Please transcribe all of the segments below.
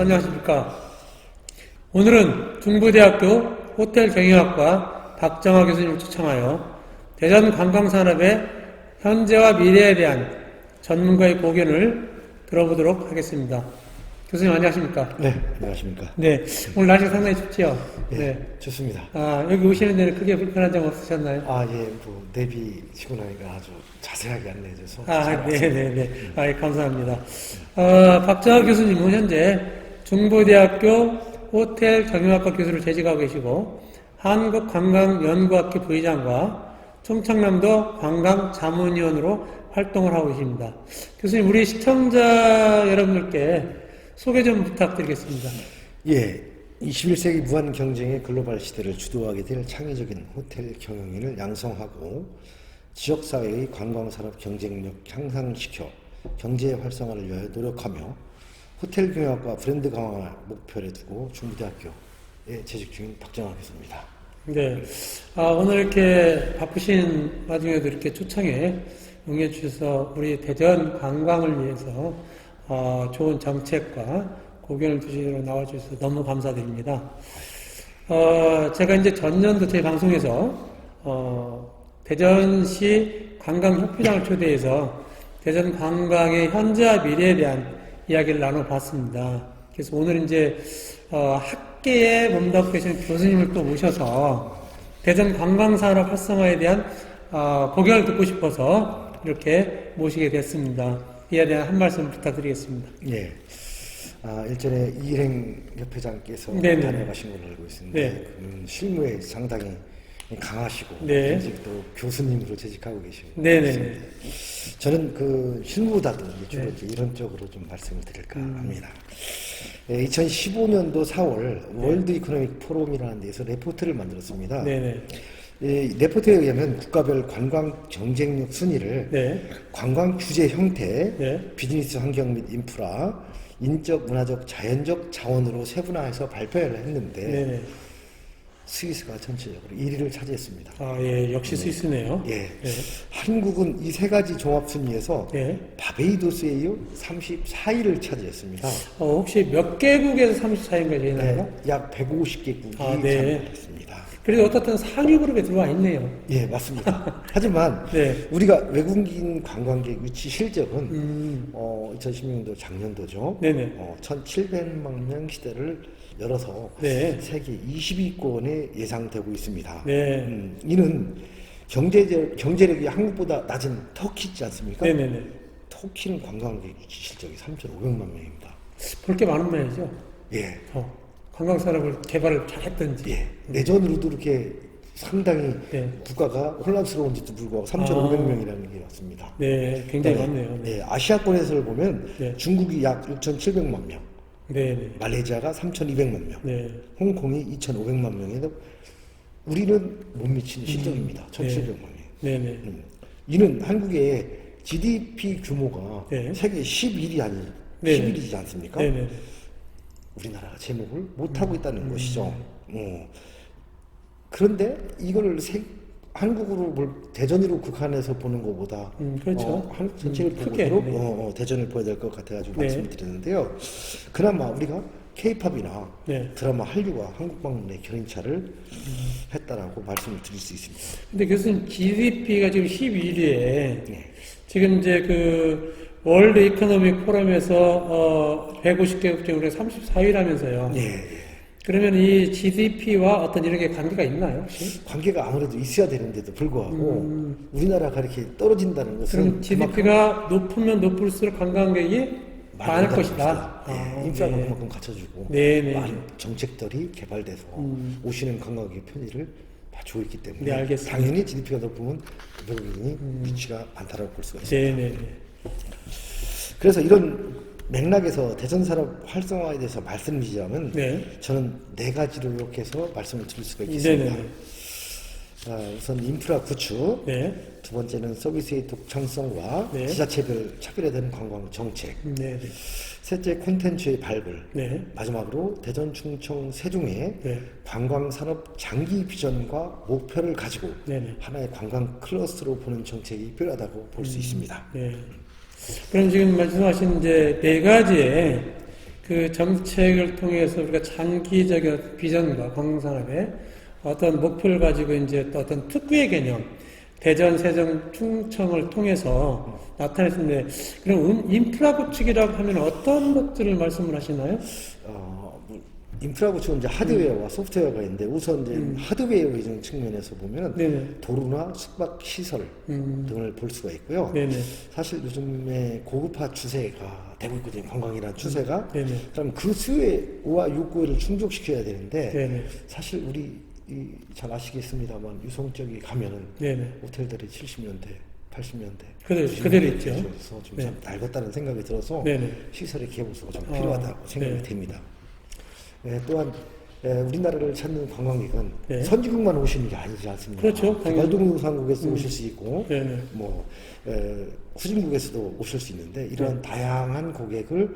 안녕하십니까. 오늘은 중부대학교 호텔경영학과 박정화 교수님을 초청하여 대전 관광산업의 현재와 미래에 대한 전문가의 고견을 들어보도록 하겠습니다. 교수님 안녕하십니까? 네, 안녕하십니까? 네, 오늘 날씨가 상당히 춥지요? 네, 좋습니다. 여기 오시는 데는 크게 불편한 점 없으셨나요? 예, 내비 치고 나니까 아주 자세하게 안내해줘서. 네. 감사합니다. 박정화 교수님은 현재 중부대학교 호텔경영학과 교수를 재직하고 계시고, 한국관광연구학회 부회장과 충청남도 관광자문위원으로 활동을 하고 계십니다. 교수님, 우리 시청자 여러분들께 소개 좀 부탁드리겠습니다. 예, 21세기 무한 경쟁의 글로벌 시대를 주도하게 될 창의적인 호텔 경영인을 양성하고 지역사회의 관광산업 경쟁력 향상시켜 경제 활성화를 위하여 노력하며 호텔 경영학과 브랜드 강화 목표를 두고 중부대학교에 재직 중인 박정화 교수입니다. 네, 오늘 이렇게 바쁘신 와중에도 이렇게 초청에 응해 주셔서 우리 대전 관광을 위해서 좋은 정책과 고견을 주시러 나와주셔서 너무 감사드립니다. 제가 이제 전년도 제 방송에서 대전시 관광협회장을 초대해서 대전 관광의 현재와 미래에 대한 이야기를 나눠봤습니다. 그래서 오늘 이제 학계에 몸담고 계신 교수님을 또 모셔서 대전 관광산업 활성화에 대한 고견을 듣고 싶어서 이렇게 모시게 됐습니다. 이에 대한 한 말씀 부탁드리겠습니다. 예. 일전에 이일행 협회장께서 다녀가신 걸로 알고 있습니다. 실무에 상당히 강하시고 현재 또 교수님으로 재직하고 계시고 저는 그 실무보다도 주로 이런 쪽으로 좀 말씀을 드릴까 합니다. 2015년도 4월 월드 이코노믹 포럼이라는 데서 레포트를 만들었습니다. 이 레포트에 의하면 국가별 관광 경쟁력 순위를 관광 규제 형태, 비즈니스 환경 및 인프라, 인적, 문화적, 자연적 자원으로 세분화해서 발표를 했는데 스위스가 전체적으로 1위를 차지했습니다. 역시 스위스네요. 한국은 이 세 가지 종합 순위에서 바베이도스에 이어 34위를 차지했습니다. 혹시 몇 개국에서 34위인가 되나요? 약 150개국이 참여했습니다. 그래도 어떻든 상위 그룹에 들어와 있네요. 예, 맞습니다. 하지만 우리가 외국인 관광객 위치 실적은 2016년도 작년도죠. 1,700만 명 시대를 열어서 세계 20위권에 예상되고 있습니다. 이는 경제력이 한국보다 낮은 터키 있지 않습니까? 터키는 관광객 위치 실적이 3,500만 명입니다. 볼 게 많은 모양이죠. 관광산업을 개발을 잘했던지. 내전으로도 이렇게 상당히 국가가 혼란스러운지도 불구하고 3,500명이라는 게 왔습니다. 굉장히 많네요. 아시아권에서 보면 중국이 약 6,700만 명, 말레이시아가 3,200만 명, 홍콩이 2,500만 명에서 우리는 못 미치는 실적입니다. 1,700만 명. 이는 한국의 GDP 규모가 세계 11위이지 않습니까? 우리나라가 제목을 못하고 있다는 것이죠. 그런데 이걸 한국으로 대전으로 국한해서 보는 것보다 한국 전체를 보고 대전을 보여야 될 것 같아가지고 말씀을 드렸는데요. 그나마 우리가 K-팝이나 드라마 한류와 한국 방문의 견인차를 했다라고 말씀을 드릴 수 있습니다. 근데 교수님, GDP가 지금 11위에 지금 이제 그 월드 이코노믹 포럼에서 150개국 중에 34위라면서요. 그러면 이 GDP와 어떤 이런 게 관계가 있나요, 혹시? 관계가 아무래도 있어야 되는데도 불구하고 우리나라가 이렇게 떨어진다는 것은 그럼 GDP가 높으면 높을수록 관광객이 많을 것이다. 인프라가 그만큼 갖춰주고 많은 정책들이 개발돼서 오시는 관광객의 편의를 봐주고 있기 때문에 당연히 GDP가 높으면 외국인이 위치가 많다라고 볼 수가 있습니다. 그래서 이런 맥락에서 대전산업 활성화에 대해서 말씀드리자면 저는 네 가지로 이렇게 해서 말씀을 드릴 수가 있겠습니다. 우선 인프라 구축, 두 번째는 서비스의 독창성과 지자체별 차별화된 관광 정책, 셋째 콘텐츠의 발굴, 마지막으로 대전, 충청, 세종의 관광산업 장기 비전과 목표를 가지고 하나의 관광 클러스터로 보는 정책이 필요하다고 볼 수 있습니다. 그럼 지금 말씀하신 이제 네 가지의 그 정책을 통해서 우리가 장기적인 비전과 관광산업의 어떤 목표를 가지고 이제 또 어떤 특구의 개념, 대전, 세종, 충청을 통해서 나타냈는데, 그럼 인프라 구축이라고 하면 어떤 것들을 말씀을 하시나요? 인프라 구축은 이제 하드웨어와 소프트웨어가 있는데, 우선 이제 하드웨어의 측면에서 보면 네네. 도로나 숙박 시설 등을 볼 수가 있고요. 네네. 사실 요즘에 고급화 추세가 되고 있거든요. 관광이라는 추세가. 그럼 그 수요와 욕구를 충족시켜야 되는데, 네네. 사실 우리 잘 아시겠습니다만 유성 쪽에 가면은 네네. 호텔들이 70년대, 80년대 그대로 있죠. 그래서 좀 네. 낡았다는 생각이 들어서 네네. 시설의 개보수가 좀 필요하다고 생각이 됩니다. 또한 우리나라를 찾는 관광객은 네. 선진국만 오시는 게 아니지 않습니까? 그렇죠. 개발도상국에서 오실 수 있고, 뭐 후진국에서도 오실 수 있는데 이러한 다양한 고객을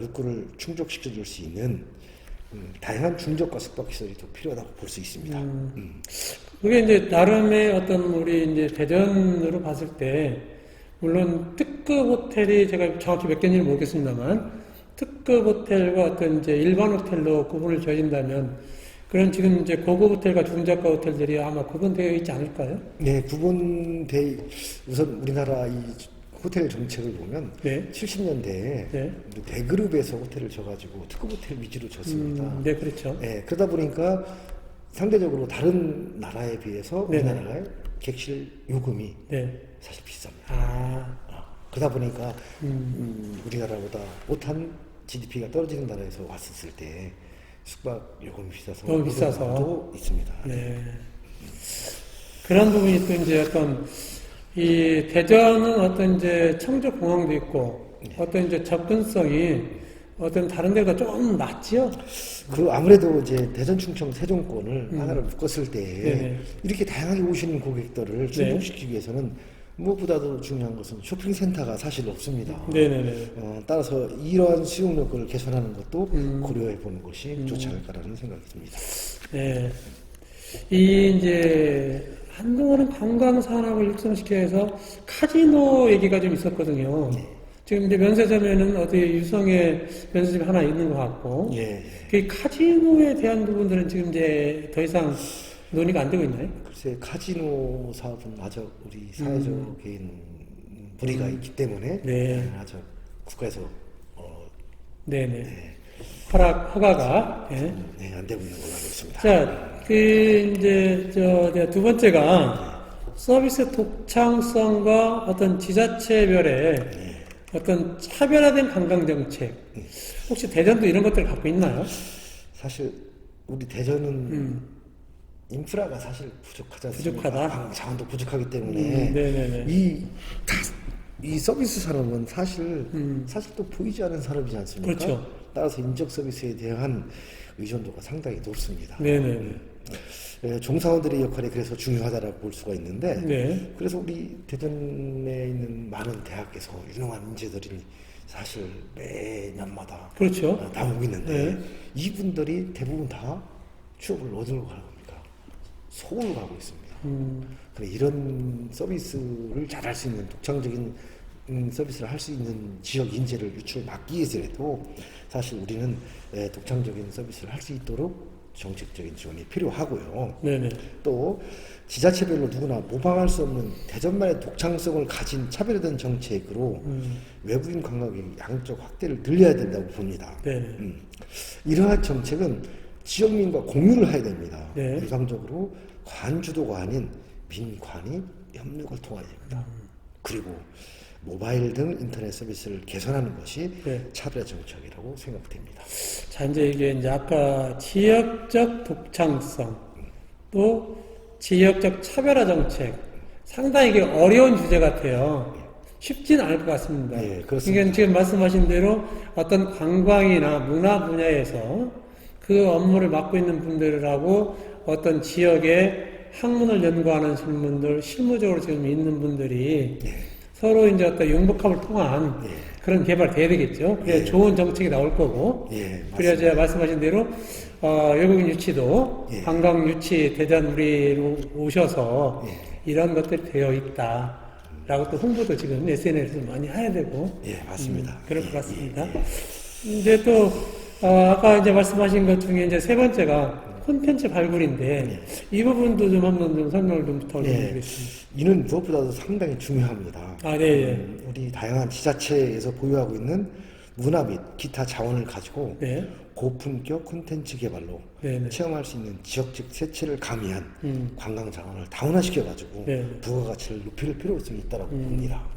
욕구를 충족시켜줄 수 있는 다양한 중저가 숙박시설이 더 필요하다고 볼 수 있습니다. 그게 이제 나름의 어떤 우리 이제 대전으로 봤을 때 물론 특급 호텔이 제가 정확히 몇 개인지는 모르겠습니다만. 특급 호텔과 어떤 이제 일반 호텔로 구분을 지어진다면, 그런 지금 이제 고급 호텔과 중저가 호텔들이 아마 구분되어 있지 않을까요? 네, 우선 우리나라 이 호텔 정책을 보면 네. 70년대에 네. 대그룹에서 호텔을 져가지고 특급 호텔 위주로 졌습니다. 네, 그렇죠. 네, 그러다 보니까 상대적으로 다른 나라에 비해서 우리나라의 객실 요금이 네. 사실 비쌉니다. 그러다 보니까 우리나라보다 못한 GDP가 떨어지는 나라에서 왔었을 때 숙박 요금이 비싸서 너무 비싸서 있습니다. 네. 그런 부분이 또 이제 어떤 이 대전은 어떤 이제 청주 공항도 있고 네. 어떤 이제 접근성이 어떤 다른 데가 좀 낫지요? 아무래도 이제 대전, 충청, 세종권을 하나를 묶었을 때 네네. 이렇게 다양하게 오시는 고객들을 충족시키기 위해서는 무엇보다도 중요한 것은 쇼핑센터가 사실 없습니다. 네네네. 따라서 이러한 수용력을 개선하는 것도 고려해 보는 것이 좋지 않을까라는 생각이 듭니다. 네. 이제 한동안은 관광 산업을 육성시키기 위해서 카지노 얘기가 좀 있었거든요. 네. 지금 이제 면세점에는 어디 유성에 면세점이 하나 있는 것 같고, 그 카지노에 대한 부분들은 지금 이제 더 이상 논의가 안 되고 있나요? 글쎄, 카지노 사업은 아주 우리 사회적인 불이가 있기 때문에 아주 국가에서 허가가 안 되고 있는 걸로 알고 있습니다. 자, 이제 두 번째가 서비스 독창성과 어떤 지자체별의 어떤 차별화된 관광 정책. 혹시 대전도 이런 것들을 갖고 있나요? 사실 우리 대전은 인프라가 사실 부족하지 않습니까? 부족하다. 자원도 부족하기 때문에 이 서비스 산업은 사실 또 보이지 않는 산업이지 않습니까? 그렇죠. 따라서 인적 서비스에 대한 의존도가 상당히 높습니다. 종사원들의 역할이 그래서 중요하다고 볼 수가 있는데 그래서 우리 대전에 있는 많은 대학에서 유능한 인재들이 사실 매년마다 그렇죠. 나오고 있는데 이분들이 대부분 다 취업을 어디로 가는 겁니까? 서울로 가고 있습니다. 이런 서비스를 잘할 수 있는 독창적인 서비스를 할 수 있는 지역 인재를 유출을 막기 위해서라도 사실 우리는 독창적인 서비스를 할 수 있도록 정책적인 지원이 필요하고요. 또 지자체별로 누구나 모방할 수 없는 대전만의 독창성을 가진 차별화된 정책으로 외국인 관광객 양적 확대를 늘려야 된다고 봅니다. 이러한 정책은 지역민과 공유를 해야 됩니다. 일방적으로 관주도가 아닌 민관이 협력을 통해야 됩니다. 그리고 모바일 등 인터넷 서비스를 개선하는 것이 차별화 정책이라고 생각됩니다. 자, 이제 아까 지역적 독창성 또 지역적 차별화 정책, 상당히 이게 어려운 주제 같아요. 쉽지는 않을 것 같습니다. 그러니까 지금 말씀하신 대로 어떤 관광이나 문화 분야에서 그 업무를 맡고 있는 분들하고 어떤 지역의 학문을 연구하는 분들, 실무적으로 지금 있는 분들이 서로 이제 어떤 융복합을 통한 그런 개발이 돼야 되겠죠. 그래야 좋은 정책이 나올 거고. 그래야 제가 말씀하신 대로, 외국인 유치도 관광 유치 대전 우리로 오셔서 이런 것들이 되어 있다. 라고 또 홍보도 지금 SNS에서 많이 해야 되고. 맞습니다. 그럴 것 같습니다. 이제 또, 아까 이제 말씀하신 것 중에 이제 세 번째가 콘텐츠 발굴인데, 이 부분도 좀 한번 좀 설명을 좀 부탁드리겠습니다. 이는 무엇보다도 상당히 중요합니다. 네. 우리 다양한 지자체에서 보유하고 있는 문화 및 기타 자원을 가지고 네. 고품격 콘텐츠 개발로 체험할 수 있는 지역적 세체를 가미한 관광 자원을 다운화시켜가지고 부가가치를 높일 필요가 있다고 봅니다.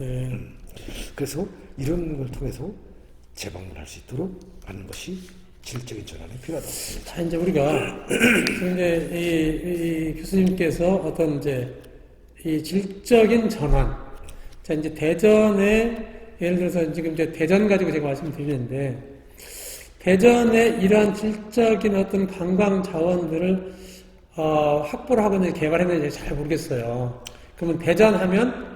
그래서 이런 걸 통해서 재방문할 수 있도록 하는 것이 질적인 전환이 필요하다고 봅니다. 자, 이제 우리가 지금 이제 이 교수님께서 어떤 이제 이 질적인 전환, 자 이제 대전에 예를 들어서 지금 이제 대전 가지고 제가 말씀드리는데 대전에 이러한 질적인 어떤 관광 자원들을 확보를 하고 있는지 개발했는지 잘 모르겠어요. 그러면 대전 하면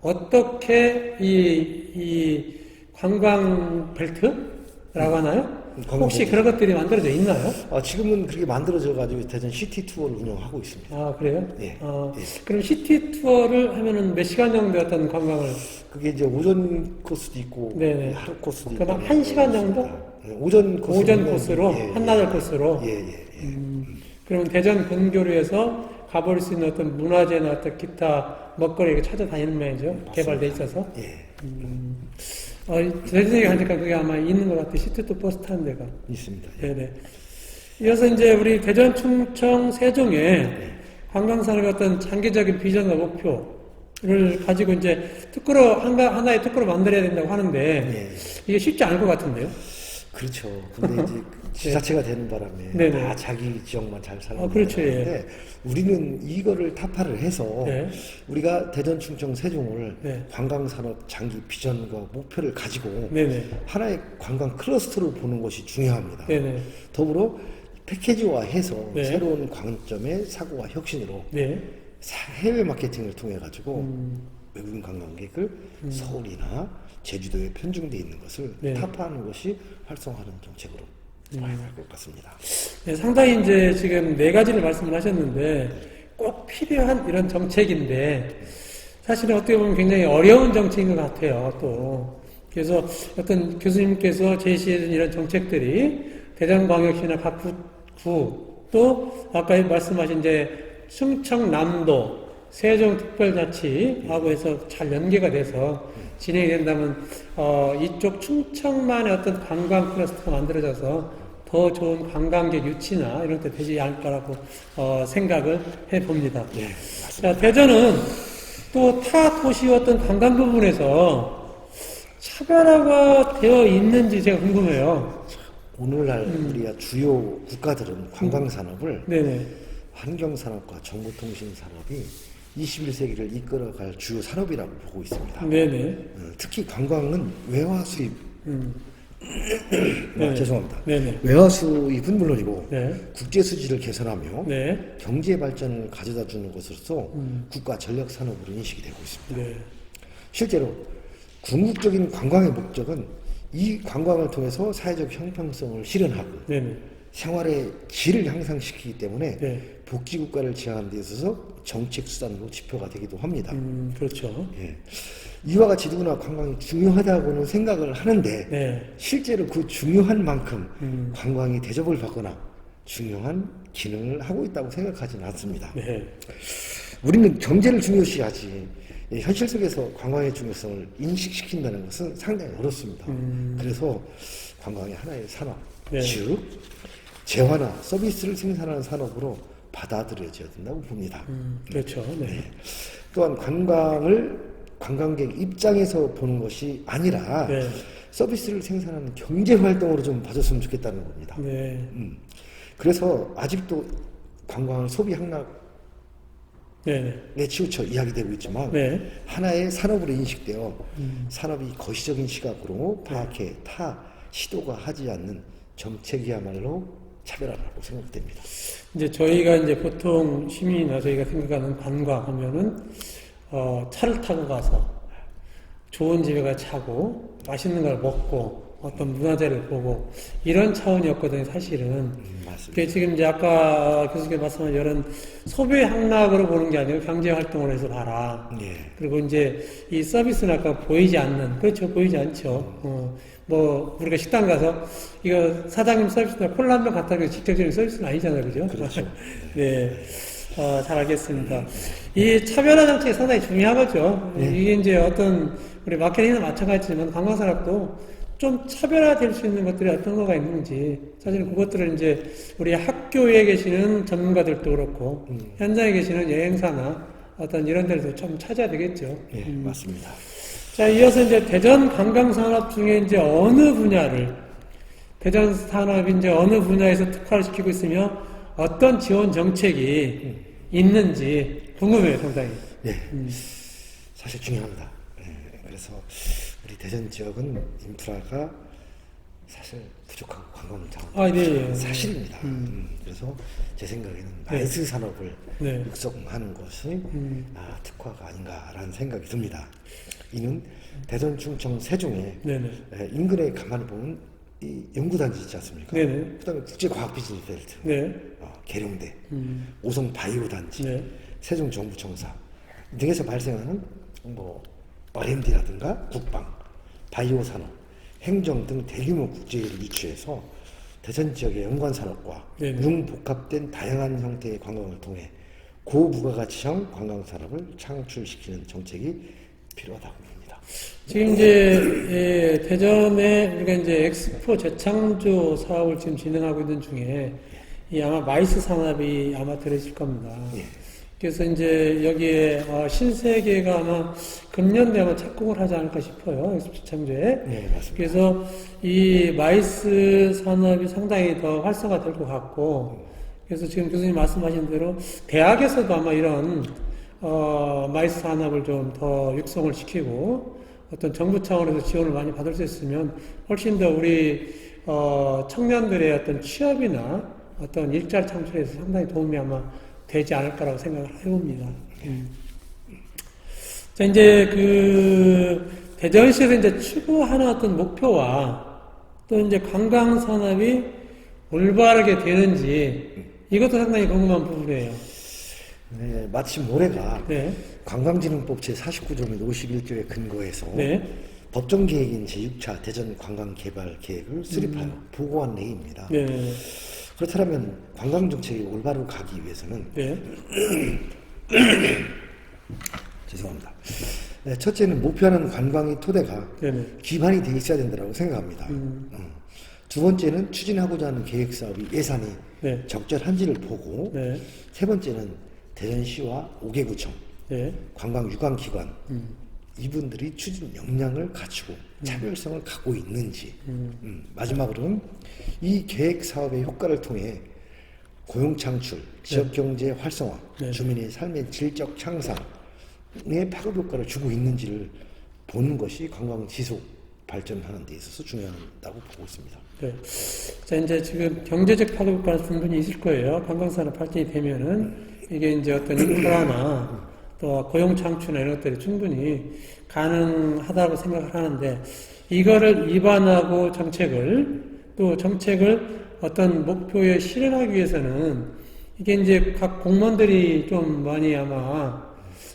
어떻게 이 관광 벨트라고 하나요? 혹시 그런 것들이 만들어져 있나요? 지금은 그렇게 만들어져가지고 대전 시티 투어를 운영하고 있습니다. 그래요? 네. 그럼 시티 투어를 하면은 몇 시간 정도 어떤 관광을? 그게 이제 오전 코스도 있고, 하루 코스도 있고. 그럼 1시간 정도? 오전 코스로? 한나절 코스로? 그러면 대전 근교로에서 가볼 수 있는 어떤 문화재나 어떤 기타 먹거리를 찾아다니는 모양이죠? 개발돼 있어서? 대전에 가니까 그게 아마 있는 것 같아요. 시티 투어 버스 타는 데가. 있습니다. 네네. 이어서 이제 우리 대전, 충청, 세종에 관광산업의 어떤 장기적인 비전과 목표를 가지고 이제 하나의 특구로 만들어야 된다고 하는데 이게 쉽지 않을 것 같은데요? 그렇죠. 근데 이제 지자체가 되는 바람에 다 자기 지역만 잘 살고 그렇죠. 있는데 우리는 이거를 타파를 해서 우리가 대전, 충청, 세종을 관광산업 장기 비전과 목표를 가지고 하나의 관광 클러스터로 보는 것이 중요합니다. 더불어 패키지화해서 새로운 관점의 사고와 혁신으로 해외 마케팅을 통해 가지고 외국인 관광객을 서울이나 제주도에 편중되어 있는 것을 타파하는 것이 활성화하는 정책으로 봐야 할 것 같습니다. 상당히 이제 지금 4가지를 말씀을 하셨는데 꼭 필요한 이런 정책인데 사실은 어떻게 보면 굉장히 어려운 정책인 것 같아요. 또 그래서 어떤 교수님께서 제시해준 이런 정책들이 대전광역시나 각 구 또 아까 말씀하신 이제 충청남도 세종특별자치하고 해서 잘 연계가 돼서 진행이 된다면 이쪽 충청만의 어떤 관광 클러스터가 만들어져서 더 좋은 관광객 유치나 이런 데 되지 않을까라고 생각을 해봅니다. 자, 대전은 또 타 도시의 어떤 관광 부분에서 차별화가 되어 있는지 제가 궁금해요. 오늘날 우리가 주요 국가들은 관광산업을 환경산업과 정보통신산업이 21세기를 이끌어갈 주요 산업이라고 보고 있습니다. 특히 관광은 외화 수입, 죄송합니다. 외화 수입은 물론이고 국제 수지를 개선하며 경제 발전을 가져다 주는 것으로서 국가 전략 산업으로 인식이 되고 있습니다. 실제로 궁극적인 관광의 목적은 이 관광을 통해서 사회적 형평성을 실현하고 생활의 질을 향상시키기 때문에 복지국가를 지향하는 데 있어서 정책 수단으로 지표가 되기도 합니다. 그렇죠. 이와 같이 누구나 관광이 중요하다고는 생각을 하는데 실제로 그 중요한 만큼 관광이 대접을 받거나 중요한 기능을 하고 있다고 생각하지는 않습니다. 우리는 경제를 중요시하지 현실 속에서 관광의 중요성을 인식시킨다는 것은 상당히 어렵습니다. 그래서 관광이 하나의 산업, 즉 재화나 서비스를 생산하는 산업으로 받아들여져야 된다고 봅니다. 그렇죠. 또한 관광을 관광객 입장에서 보는 것이 아니라 서비스를 생산하는 경제활동으로 좀 봐줬으면 좋겠다는 겁니다. 그래서 아직도 관광을 소비 항락에 치우쳐 이야기되고 있지만 하나의 산업으로 인식되어 산업이 거시적인 시각으로 파악해 타 시도가 하지 않는 정책이야말로 차별화라고 생각됩니다. 이제 저희가 이제 보통 시민이나 저희가 생각하는 관광하면은 차를 타고 가서 좋은 집에 가 자고 맛있는 걸 먹고 어떤 문화재를 보고 이런 차원이었거든요, 사실은. 맞습니다. 지금 이제 아까 교수님께서 말씀하신 이런 소비 향락으로 보는 게 아니고 경제 활동을 해서 봐라. 그리고 이제 이 서비스는 아까 보이지 않는, 그렇죠, 보이지 않죠. 뭐 우리가 식당 가서 이거 사장님 서비스나 콜라 한 병 갖다 주는 직접적인 서비스는 아니잖아요, 그죠? 그렇죠. 네, 잘 알겠습니다. 이 차별화 정책이 상당히 중요하거죠. 이게 이제 어떤 우리 마케팅이나 마찬가지지만 관광산업도 좀 차별화될 수 있는 것들이 어떤 거가 있는지 사실은 그것들을 이제 우리 학교에 계시는 전문가들도 그렇고 현장에 계시는 여행사나 어떤 이런 데서 좀 찾아야 되겠죠. 예, 맞습니다. 자, 이어서 이제 대전 관광산업 중에 이제 어느 분야를 대전 산업이 이제 어느 분야에서 특화를 시키고 있으며 어떤 지원 정책이 있는지 궁금해요, 상당히. 예, 사실 중요합니다. 예, 그래서 우리 대전 지역은 인프라가 사실 부족하고 관광 자원 네. 사실입니다. 그래서 제 생각에는 마이스 산업을 육성하는 것이 특화가 아닌가라는 생각이 듭니다. 이는 대전, 충청, 세종에 인근에 가만히 보면 이 연구단지 있지 않습니까? 그다음에 국제과학비즈니스벨트, 계룡대, 오성 바이오단지, 세종 정부청사 등에서 발생하는 뭐 R&D라든가 국방, 바이오 산업, 행정 등 대규모 국제를 유치해서 대전 지역의 연관 산업과 융복합된 다양한 형태의 관광을 통해 고부가가치형 관광 산업을 창출시키는 정책이 필요하다고 봅니다. 지금 이제 대전에 우리가 이제 엑스포 재창조 사업을 지금 진행하고 있는 중에 이 아마 마이스 산업이 아마 들어있을 겁니다. 그래서 이제 여기에 신세계가 아마 금년도에 아마 착공을 하지 않을까 싶어요. 엑스포 재창조에. 네, 맞습니다. 그래서 이 마이스 산업이 상당히 더 활성화될 것 같고, 그래서 지금 교수님 말씀하신 대로 대학에서도 아마 이런 마이스 산업을 좀 더 육성을 시키고 어떤 정부 차원에서 지원을 많이 받을 수 있으면 훨씬 더 우리 청년들의 어떤 취업이나 어떤 일자리 창출에서 상당히 도움이 아마 되지 않을까라고 생각을 해봅니다. 자, 이제 대전시에서 이제 추구하는 어떤 목표와 또 이제 관광 산업이 올바르게 되는지 이것도 상당히 궁금한 부분이에요. 네, 마침 올해가 관광진흥법 제49조 및 51조에 근거해서 법정 계획인 제6차 대전 관광개발 계획을 수립하여 보고한 해입니다. 그렇다면 관광정책이 올바로 가기 위해서는 죄송합니다. 첫째는 목표하는 관광의 토대가 기반이 되어 있어야 된다고 생각합니다. 두 번째는 추진하고자 하는 계획사업이 예산이 적절한지를 보고 세 번째는 대전시와 5개구청, 관광유관기관 이분들이 추진 역량을 갖추고 차별성을 갖고 있는지 마지막으로는 이 계획사업의 효과를 통해 고용창출, 지역경제 활성화, 주민의 삶의 질적 향상에 파급효과를 주고 있는지를 보는 것이 관광 지속 발전하는 데 있어서 중요하다고 보고 있습니다. 자, 이제 지금 경제적 파급효과는 충분히 있을 거예요. 관광산업 발전이 되면은 이게 이제 어떤 인프라나 또 고용 창출이나 이런 것들이 충분히 가능하다고 생각을 하는데 이거를 위반하고 또 정책을 어떤 목표에 실현하기 위해서는 이게 이제 각 공무원들이 좀 많이 아마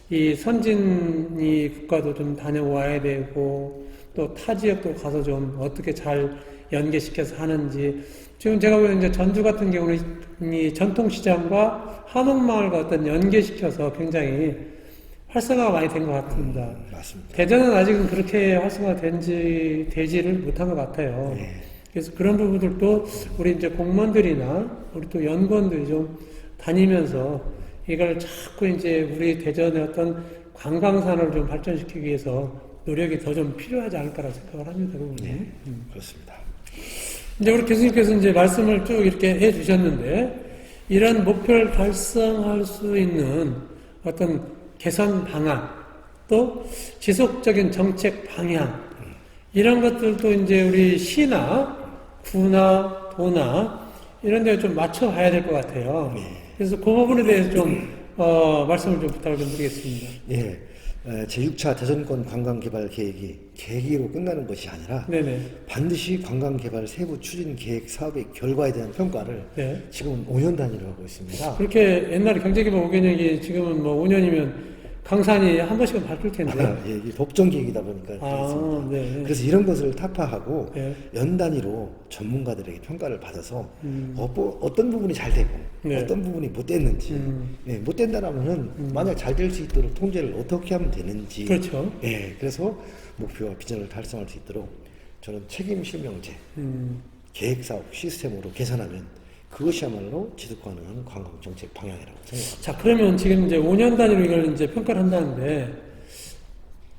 이 선진이 국가도 좀 다녀와야 되고 또 타 지역도 가서 좀 어떻게 잘 연계시켜서 하는지 지금 제가 보기에는 이제 전주 같은 경우는 이 전통시장과 한옥마을과 어떤 연계시켜서 굉장히 활성화가 많이 된 것 같습니다. 맞습니다. 대전은 아직은 그렇게 활성화가 되지를 못한 것 같아요. 그래서 그런 부분들도 우리 이제 공무원들이나 우리 또 연구원들이 좀 다니면서 이걸 자꾸 이제 우리 대전의 어떤 관광산업을 좀 발전시키기 위해서 노력이 더 좀 필요하지 않을까라고 생각을 합니다. 그렇습니다. 이제 우리 교수님께서 이제 말씀을 쭉 이렇게 해 주셨는데, 이런 목표를 달성할 수 있는 어떤 개선 방안, 또 지속적인 정책 방향, 이런 것들도 이제 우리 시나 구나 도나 이런 데 좀 맞춰 가야 될 것 같아요. 그래서 그 부분에 대해서 좀, 말씀을 좀 부탁을 좀 드리겠습니다. 제6차 대전권 관광개발 계획이 계기로 끝나는 것이 아니라 반드시 관광개발 세부 추진 계획 사업의 결과에 대한 평가를 지금은 5년 단위로 하고 있습니다. 그렇게 옛날에 경제개발 5개년이 지금은 뭐 5년이면 강산이 한 번씩은 바뀔 텐데. 예, 이게 법정 계획이다 보니까 그렇습니다. 네. 그래서 이런 것을 타파하고 네. 연 단위로 전문가들에게 평가를 받아서 어떤 부분이 잘 되고 네. 어떤 부분이 못 됐는지 예, 못 된다라면은 만약 잘 될 수 있도록 통제를 어떻게 하면 되는지 그렇죠. 예, 그래서 목표와 비전을 달성할 수 있도록 저는 책임 실명제 계획 사업 시스템으로 개선하면 그것이야말로 지속 가능한 관광 정책 방향이라고 생각합니다. 자, 그러면 지금 이제 5년 단위로 이걸 이제 평가를 한다는데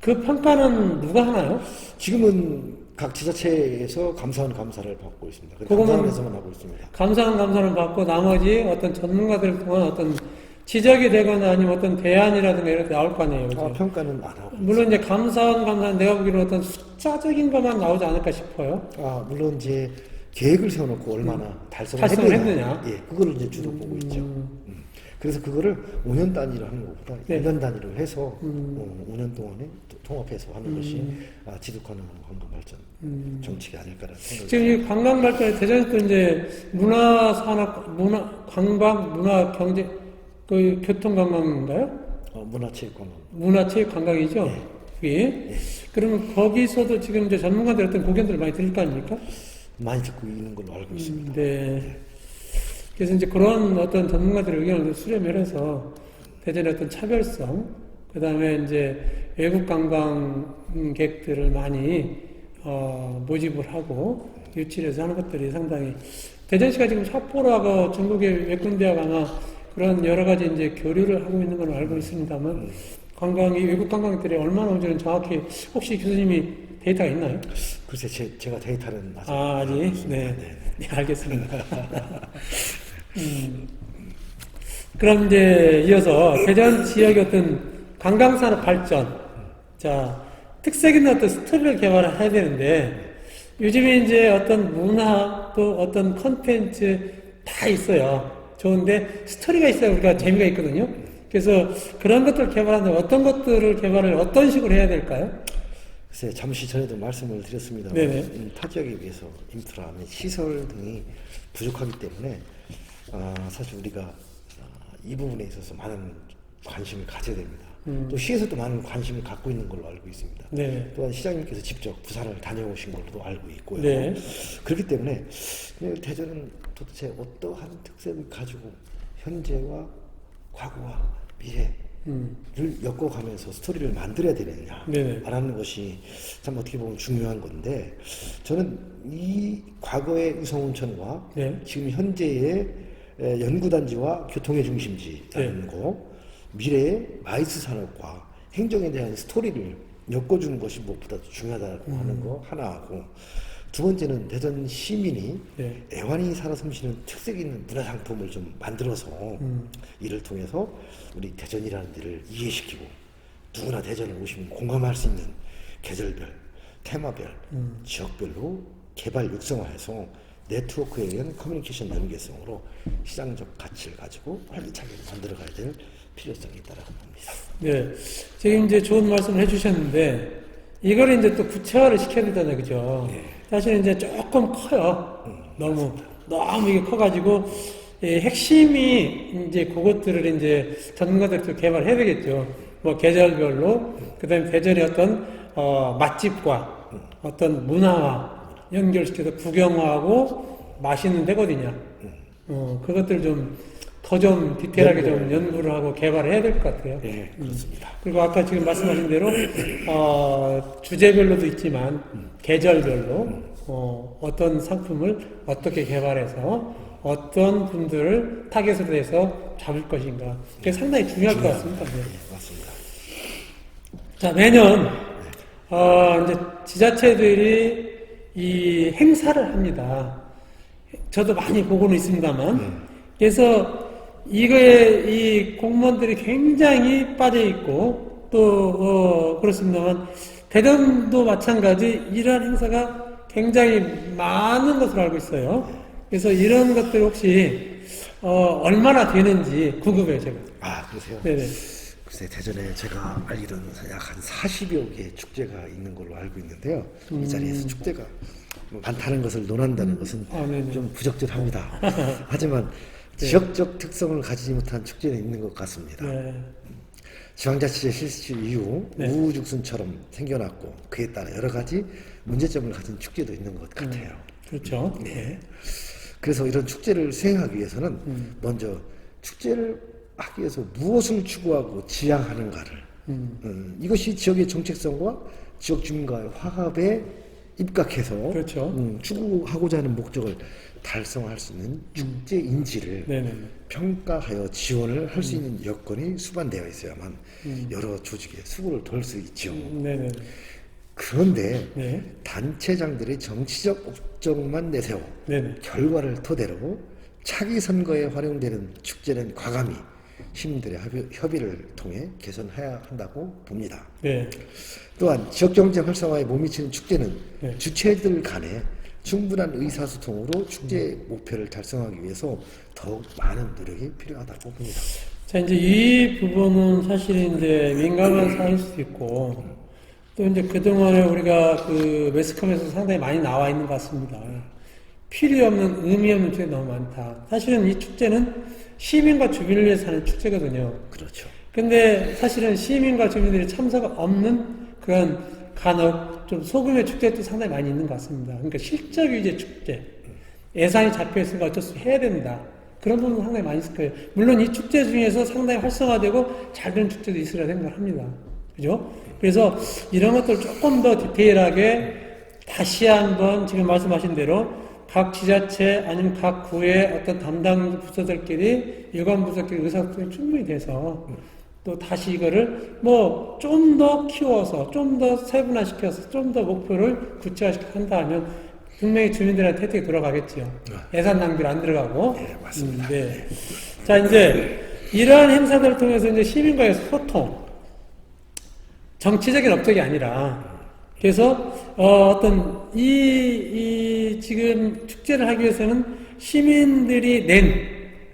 그 평가는 누가 하나요? 지금은 각 지자체에서 감사원 감사를 받고 있습니다. 그거는 감사원에서만 하고 있습니다. 감사는 받고 나머지 어떤 전문가들 통한 어떤 지적이 되거나 아니면 어떤 대안이라든가 이런 게 나올 거 아니에요. 그죠? 평가는 안 하고. 물론 이제 감사는 내가 보기로 어떤 숫자적인 것만 나오지 않을까 싶어요. 물론 이제 계획을 세워놓고 얼마나 달성을 했느냐. 예, 그거를 이제 주로 보고 있죠. 그래서 그거를 5년 단위로 하는 것보다 네. 1년 단위로 해서 5년 동안에 통합해서 하는 것이 지속 가능한 관광 발전 정책이 아닐까라는 생각이 지금 이 관광 발전에 대전에도 이제 관광, 문화, 경제, 그 교통관광인가요? 문화체육관광. 문화체육관광이죠. 네. 그게. 네. 그러면 거기서도 지금 이제 전문가들 어떤 고견들을 많이 들을 거 아닙니까? 많이 듣고 있는 걸로 알고 있습니다. 네. 그래서 이제 그런 어떤 전문가들의 의견을 수렴해서 대전의 어떤 차별성, 그 다음에 이제 외국 관광객들을 많이 모집을 하고 유치해서 하는 것들이 상당히 대전시가 지금 삿포로하고 중국의 외국대학 아마 그런 여러 가지 이제 교류를 하고 있는 걸로 알고 있습니다만 외국 관광객들이 얼마나 오는지는 정확히 혹시 교수님이 데이터가 있나요? 글쎄 제가 데이터는 아직 네. 네, 알겠습니다. 그럼 이제 이어서 대전 지역의 어떤 관광산업 발전, 자 특색 있는 어떤 스토리를 개발을 해야 되는데 요즘에 이제 어떤 문화 또 어떤 컨텐츠 다 있어요. 좋은데 스토리가 있어야 우리가 재미가 있거든요. 그래서 그런 것들을 개발하는데 어떤 것들을 개발을 어떤 식으로 해야 될까요? 글쎄 잠시 전에도 말씀을 드렸습니다. 타 지역에 비해서 인프라, 시설 등이 부족하기 때문에 사실 우리가 이 부분에 있어서 많은 관심을 가져야 됩니다. 또 시에서도 많은 관심을 갖고 있는 걸로 알고 있습니다. 네. 또한 시장님께서 직접 부산을 다녀오신 걸로도 알고 있고요. 네. 그렇기 때문에 대전은 도대체 어떠한 특색을 가지고 현재와 과거와 미래를 엮어가면서 스토리를 만들어야 되느냐라는 것이 참 어떻게 보면 중요한 건데 저는 이 과거의 의성온천과 지금 현재의 연구단지와 교통의 중심지라는 거 미래의 마이스 산업과 행정에 대한 스토리를 엮어주는 것이 무엇보다 중요하다고 하는 거 하나하고 두 번째는 대전 시민이 애환이 살아 숨쉬는 특색 있는 문화상품을 좀 만들어서 이를 통해서 우리 대전이라는 데를 이해시키고 누구나 대전을 오시면 공감할 수 있는 계절별, 테마별, 지역별로 개발 육성화해서 네트워크에 의한 커뮤니케이션 연계성으로 시장적 가치를 가지고 활기차게 만들어가야 될 필요성이 있다고 봅니다. 네, 지금 이제 좋은 말씀을 해주셨는데 이걸 이제 또 구체화를 시켜야 되잖아요, 그죠? 사실은 이제 조금 커요. 너무 이게 커가지고 핵심이 이제 그것들을 이제 전문가들도 개발해야 되겠죠. 뭐 계절별로 그다음에 대전의 어떤 맛집과 어떤 문화와 연결시켜서 구경하고 맛있는 데거든요. 그것들 좀 더 좀 디테일하게 좀 연구를 하고 개발을 해야 될 것 같아요. 네, 그렇습니다. 그리고 아까 지금 말씀하신 대로 주제별로도 있지만 계절별로 어떤 상품을 어떻게 개발해서 어떤 분들을 타겟으로 해서 잡을 것인가. 그게 상당히 중요할 것 같습니다. 네. 맞습니다. 자, 매년 이제 지자체들이 이 행사를 합니다. 저도 많이 보고는 있습니다만. 그래서 이거에 이 공무원들이 굉장히 빠져 있고 또 그렇습니다만 대전도 마찬가지 이러한 행사가 굉장히 많은 것으로 알고 있어요. 그래서 이런 것들 혹시 얼마나 되는지 궁금해요, 제가. 그러세요? 네네. 글쎄 대전에 제가 알기로는 약 한 40여 개의 축제가 있는 걸로 알고 있는데요. 이 자리에서 축제가 많다는 것을 논한다는 것은 좀 부적절합니다. 하지만 지역적 특성을 가지지 못한 축제는 있는 것 같습니다. 지방자치제 실시 이후 네. 우후죽순처럼 생겨났고 그에 따라 여러 가지 문제점을 가진 축제도 있는 것 같아요. 그렇죠. 네. 그래서 이런 축제를 수행하기 위해서는 먼저 축제를 하기 위해서 무엇을 추구하고 지향하는가를 이것이 지역의 정체성과 지역 주민과의 화합에 입각해서 그렇죠. 추구하고자 하는 목적을 달성할 수 있는 축제인지를 평가하여 지원을 할 수 있는 여건이 수반되어 있어야만 여러 조직의 수구를 돌 수 있죠. 그런데 네. 단체장들의 정치적 목적만 내세워 네네. 결과를 토대로 차기 선거에 활용되는 축제는 과감히 시민들의 협의를 통해 개선해야 한다고 봅니다. 네. 또한 지역경제 활성화에 못 미치는 축제는 네. 주체들 간에 충분한 의사소통으로 축제 목표를 달성하기 위해서 더욱 많은 노력이 필요하다고 봅니다. 자, 이제 이 부분은 사실 이제 민감한 사안일 수도 있고, 또 이제 그동안에 우리가 그 매스컴에서 상당히 많이 나와 있는 것 같습니다. 필요 없는, 의미 없는 축제 너무 많다. 사실은 이 축제는 시민과 주민을 위해서 하는 축제거든요. 그렇죠. 근데 사실은 시민과 주민들이 참석 없는 그런 간혹 좀 소규모의 축제도 상당히 많이 있는 것 같습니다. 그러니까 실적 위주의 축제. 예산이 잡혀있으니까 어쩔 수 해야 된다. 그런 부분은 상당히 많이 있을 거예요. 물론 이 축제 중에서 상당히 활성화되고 잘 되는 축제도 있으리라 생각을 합니다. 그죠? 그래서 이런 것들을 조금 더 디테일하게 다시 한번 지금 말씀하신 대로 각 지자체 아니면 각 구의 어떤 담당 부서들끼리 일관 부서끼리 의사소통이 충분히 돼서 또 다시 이거를 뭐 좀 더 키워서 좀 더 세분화시켜서 좀 더 목표를 구체화시켜 한다 하면 분명히 주민들한테 혜택이 돌아가겠지요. 예산 낭비를 안 들어가고. 네, 맞습니다. 네. 자, 이제 이러한 행사들을 통해서 이제 시민과의 소통, 정치적인 업적이 아니라 그래서 어떤 이 지금 축제를 하기 위해서는 시민들이 낸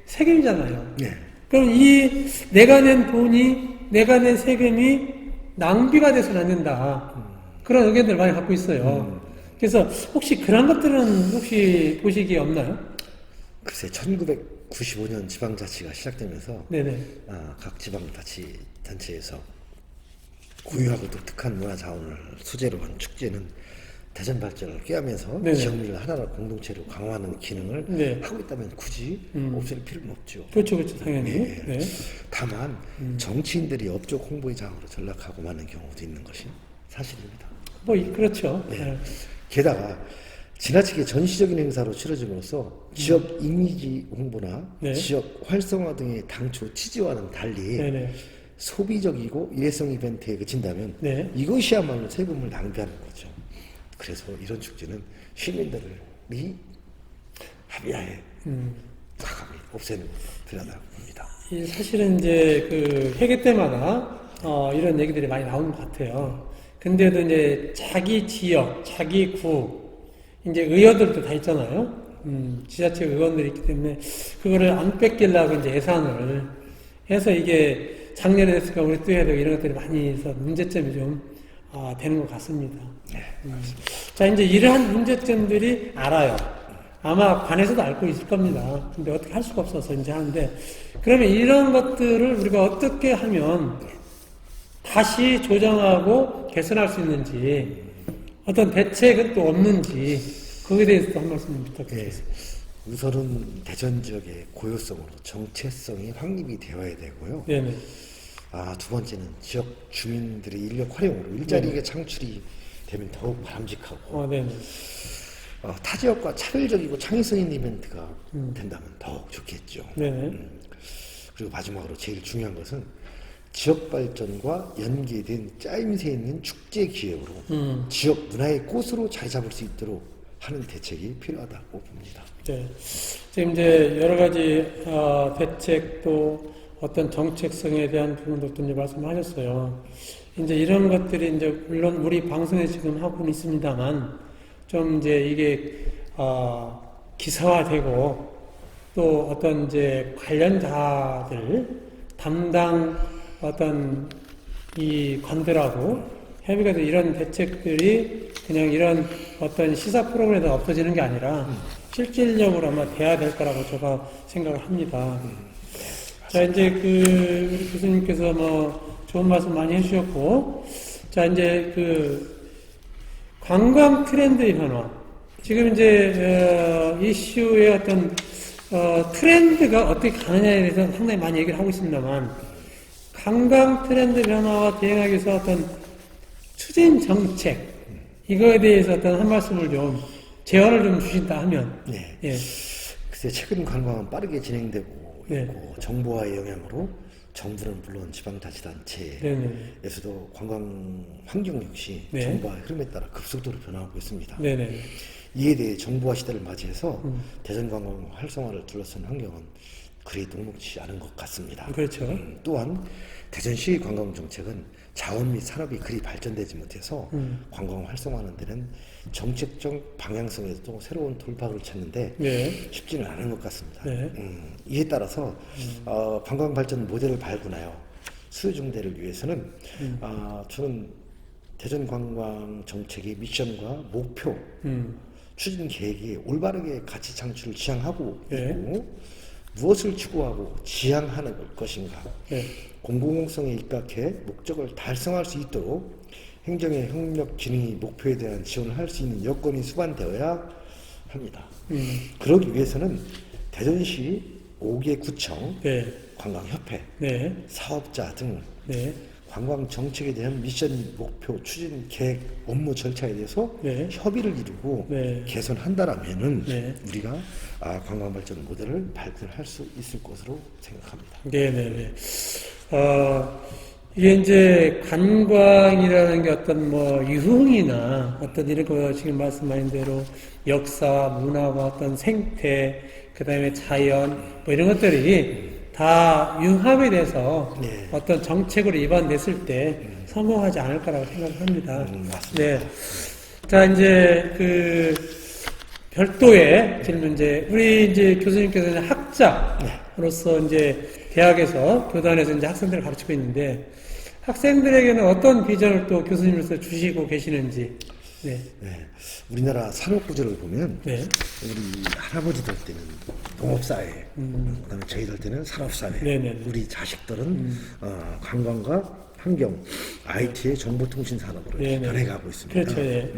세금이잖아요. 네. 그럼 이 내가 낸 돈이 내가 낸 세금이 낭비가 돼서는 안 된다. 그런 의견들을 많이 갖고 있어요. 그래서 혹시 그런 것들은 혹시 보시기에 없나요? 글쎄 1995년 지방자치가 시작되면서 네네. 각 지방자치단체에서 고유하고 독특한 문화자원을 소재로 한 축제는 대전 발전을 꾀하면서 네네. 지역민을 하나로 공동체로 강화하는 기능을 네. 하고 있다면 굳이 없앨 필요는 없죠. 그렇죠, 그렇죠, 당연히. 네. 네. 다만 정치인들이 업적 홍보의 장으로 전락하고 마는 경우도 있는 것이 사실입니다. 뭐 그렇죠. 네. 네. 게다가 지나치게 전시적인 행사로 치러짐으로써 지역 이미지 홍보나 네. 지역 활성화 등의 당초 취지와는 달리 네네. 소비적이고 일회성 이벤트에 그친다면 네. 이것이야말로 세금을 낭비하는 거죠. 그래서 이런 축제는 시민들이 합의하에 과감히 없애는 것도 필요하다고 봅니다. 사실은 이제 그 회계 때마다 이런 얘기들이 많이 나오는 것 같아요. 근데도 이제 자기 지역, 자기 구, 이제 의원들도 다 있잖아요. 지자체 의원들이 있기 때문에 그거를 안 뺏기려고 이제 예산을 해서 이게 작년에 했으니까 우리 또 해야 되고 이런 것들이 많이 있어 문제점이 좀 되는 것 같습니다. 네, 자, 이제 이러한 문제점들이 알아요. 아마 관에서도 알고 있을 겁니다. 근데 어떻게 할 수가 없어서 이제 하는데, 그러면 이런 것들을 우리가 어떻게 하면 다시 조정하고 개선할 수 있는지, 어떤 대책은 또 없는지, 거기에 대해서도 한 말씀 부탁드리겠습니다. 네, 우선은 대전 지역의 고요성으로 정체성이 확립이 되어야 되고요. 네네. 두 번째는 지역 주민들의 인력 활용으로 일자리가 창출이 되면 더욱 바람직하고 네네. 타 지역과 차별적이고 창의성 있는 이벤트가 된다면 더욱 좋겠죠. 네네. 그리고 마지막으로 제일 중요한 것은 지역 발전과 연계된 짜임새 있는 축제 기획으로 지역 문화의 꽃으로 자리 잡을 수 있도록 하는 대책이 필요하다고 봅니다. 네. 지금 이제 여러 가지 대책도 어떤 정책성에 대한 부분들도 이제 말씀하셨어요. 이제 이런 것들이 이제 물론 우리 방송에 지금 하고는 있습니다만 좀 이제 이게 기사화되고 또 어떤 이제 관련자들 담당 어떤 이 관들하고 협의가 돼 이런 대책들이 그냥 이런 어떤 시사 프로그램에서 없어지는 게 아니라 실질적으로 아마 돼야 될 거라고 제가 생각을 합니다. 자, 이제 우리 교수님께서 좋은 말씀 많이 해주셨고, 자, 이제 관광 트렌드의 변화. 지금 이제, 이슈의 어떤, 트렌드가 어떻게 가느냐에 대해서 상당히 많이 얘기를 하고 있습니다만, 관광 트렌드 변화와 대응하기 위해서 어떤 추진 정책, 이거에 대해서 어떤 한 말씀을 좀, 제언을 좀 주신다 하면. 네. 예. 글쎄, 최근 관광은 빠르게 진행되고 네. 있고, 정부와의 영향으로 정부는 물론 지방자치단체에서도 관광 환경 역시 네. 정부와의 흐름에 따라 급속도로 변화하고 있습니다. 네네. 이에 대해 정부화 시대를 맞이해서 대전관광 활성화를 둘러싼 환경은 그리 녹록지 않은 것 같습니다. 그렇죠. 또한 대전시 관광정책은 자원 및 산업이 그리 발전되지 못해서 관광 활성화하는 데는 정책적 방향성에서도 새로운 돌파구를 찾는데 네. 쉽지는 않은 것 같습니다. 네. 이에 따라서 관광 발전 모델을 발굴하여 수요 증대를 위해서는 저는 대전 관광 정책의 미션과 목표, 추진 계획이 올바르게 가치 창출을 지향하고 네. 있고 무엇을 추구하고 지향하는 것인가, 네. 공공성에 입각해 목적을 달성할 수 있도록 행정의 협력 기능이 목표에 대한 지원을 할 수 있는 여건이 수반되어야 합니다. 그러기 위해서는 대전시 5개 구청, 네. 관광협회, 네. 사업자 등 네. 관광 정책에 대한 미션, 목표, 추진, 계획, 업무 절차에 대해서 네. 협의를 이루고 네. 개선한다라면은 네. 우리가 관광 발전 모델을 발굴할 수 있을 것으로 생각합니다. 네네네. 이게 이제 관광이라는 게 어떤 뭐 유흥이나 어떤 이런 거 지금 말씀하신 대로 역사, 문화와 어떤 생태, 그 다음에 자연, 뭐 이런 것들이 다 융합에 대해서 네. 어떤 정책으로 입안됐을 때 성공하지 않을 거라고 생각합니다. 맞습니다. 네. 자, 이제 별도의 질문, 우리 이제 교수님께서는 학자로서 이제 대학에서, 교단에서 이제 학생들을 가르치고 있는데, 학생들에게는 어떤 비전을 또 교수님으로서 주시고 계시는지. 네. 네. 우리나라 산업 구조를 보면 네. 우리 할아버지들 때는 농업사회, 그다음에 저희들 때는 산업사회, 네네. 우리 자식들은 관광과 환경, IT의 정보통신 산업으로 이렇게 네네. 변해가고 있습니다. 그렇죠. 예.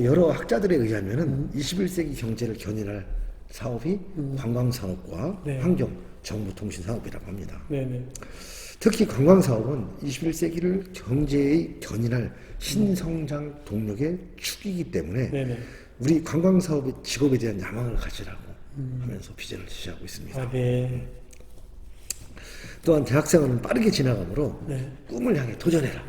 여러 학자들에 의하면은 21세기 경제를 견인할 사업이 관광산업과 네. 환경, 정보통신 산업이라고 합니다. 네네. 특히 관광사업은 21세기를 경제의 견인할 신성장 동력의 축이기 때문에 네네. 우리 관광사업의 직업에 대한 야망을 가지라고 하면서 비전을 제시하고 있습니다. 아, 네. 또한 대학생활은 빠르게 지나가므로 네. 꿈을 향해 도전해라.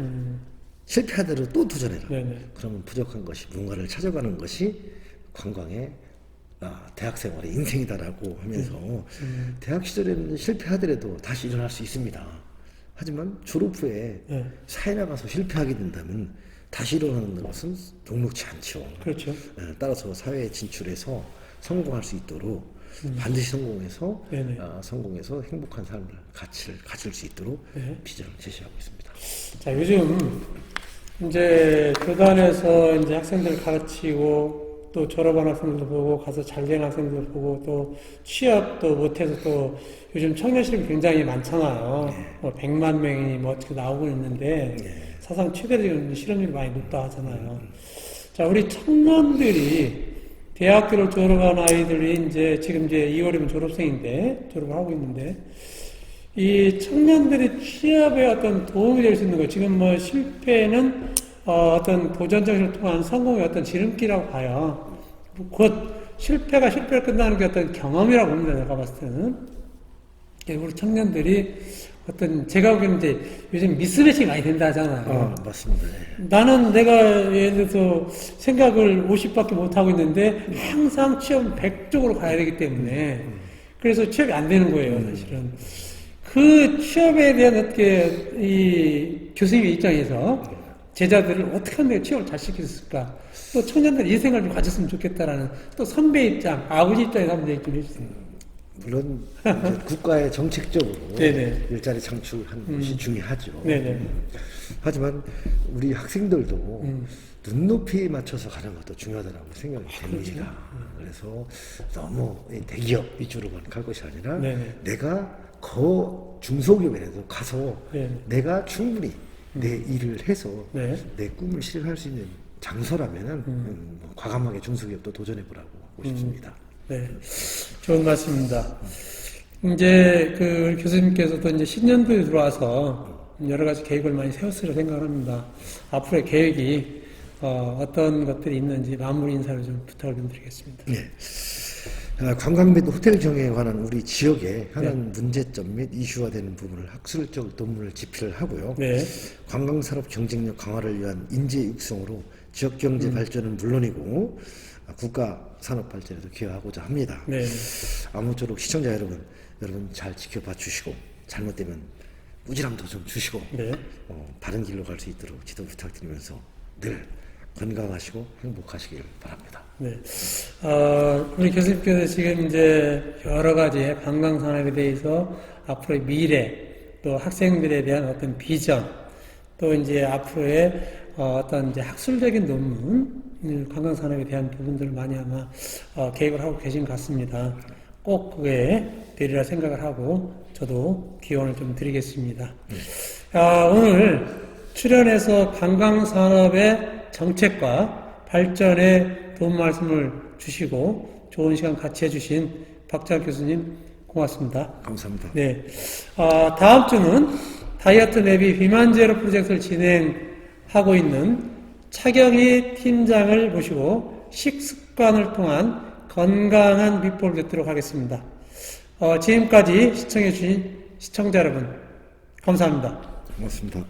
실패하더라도 또 도전해라. 네네. 그러면 부족한 것이 뭔가를 찾아가는 것이 관광의 대학생활의 인생이다라고 하면서 대학 시절에는 실패하더라도 다시 일어날 수 있습니다. 하지만 졸업 후에 네. 사회 나가서 실패하게 된다면 다시 일어나는 것은 녹록지 않죠. 그렇죠. 따라서 사회에 진출해서 성공할 수 있도록 반드시 성공해서 네네. 성공해서 행복한 삶을 가질 수 있도록 네. 비전을 제시하고 있습니다. 자, 요즘 이제 교단에서 이제 학생들 가르치고 또 졸업한 학생들 보고 가서 잘된 학생들 보고 또 취업도 못해서 또 요즘 청년 실업이 굉장히 많잖아요. 네. 뭐 100만 명이 뭐 어떻게 나오고 있는데 네. 사상 최대로 실업률이 많이 높다 하잖아요. 자, 우리 청년들이 대학교를 졸업한 아이들이 이제 지금 이제 2월이면 졸업생인데 졸업을 하고 있는데 이 청년들이 취업에 어떤 도움이 될 수 있는 거 지금 뭐 실패는 어떤 도전 정신을 통한 성공의 어떤 지름길이라고 봐요. 곧 실패가 실패를 끝나는 게 어떤 경험이라고 봅니다. 내가 봤을 때는. 우리 청년들이 어떤 제가 보기에는 이제 요즘 미스매칭이 많이 된다 하잖아요. 맞습니다. 네. 나는 내가 예를 들어서 생각을 50밖에 못 하고 있는데 항상 취업 100쪽으로 가야 되기 때문에 그래서 취업이 안 되는 거예요, 사실은. 그 취업에 대한 어떻게 이 교수님 입장에서 제자들을 어떻게 하면 취업을 잘 시킬 수 있을까? 또 청년들 이 생각을 좀 가졌으면 좋겠다라는 또 선배 입장, 아버지 입장에서 한번 얘기 좀 해주세요. 물론 이제 국가의 정책적으로 네네. 일자리 창출하는 것이 중요하죠. 네네. 하지만 우리 학생들도 눈높이에 맞춰서 가는 것도 중요하다고 생각이 됩니다. 그래서 너무 대기업 위주로만 갈 것이 아니라 네네. 내가 중소기업에라도 가서 네. 내가 충분히 내 일을 해서 네. 내 꿈을 실현할 수 있는 장소라면은 과감하게 중소기업도 도전해보라고 하고 싶습니다. 네, 좋은 말씀입니다. 이제 그 교수님께서도 이제 신년도에 들어와서 여러 가지 계획을 많이 세웠으리라 생각합니다. 앞으로의 계획이 어떤 것들이 있는지 마무리 인사를 좀 부탁을 좀 드리겠습니다. 네. 관광 및 호텔 경영에 관한 우리 지역의 현안 문제점 및 이슈화되는 부분을 학술적 논문을 집필을 하고요. 네. 관광산업 경쟁력 강화를 위한 인재 육성으로 지역 경제 발전은 물론이고 국가 산업 발전에도 기여하고자 합니다. 네. 아무쪼록 시청자 여러분 잘 지켜봐 주시고 잘못되면 꾸지람도 좀 주시고 네. 바른 길로 갈 수 있도록 지도 부탁드리면서 늘 건강하시고 행복하시길 바랍니다. 네. 우리 교수님께서 지금 이제 여러 가지의 관광 산업에 대해서 앞으로의 미래, 또 학생들에 대한 어떤 비전, 또 이제 앞으로의 어떤 이제 학술적인 논문, 관광 산업에 대한 부분들을 많이 아마 계획을 하고 계신 것 같습니다. 꼭 그게 되리라 생각을 하고 저도 기원을 좀 드리겠습니다. 오늘 출연해서 관광 산업의 정책과 발전에 도움 말씀을 주시고 좋은 시간 같이 해주신 박재학 교수님 고맙습니다. 감사합니다. 네. 다음 주는 다이어트 내비 비만 제로 프로젝트를 진행하고 있는 차경희 팀장을 모시고 식습관을 통한 건강한 미포를 듣도록 하겠습니다. 지금까지 시청해주신 시청자 여러분, 감사합니다. 고맙습니다.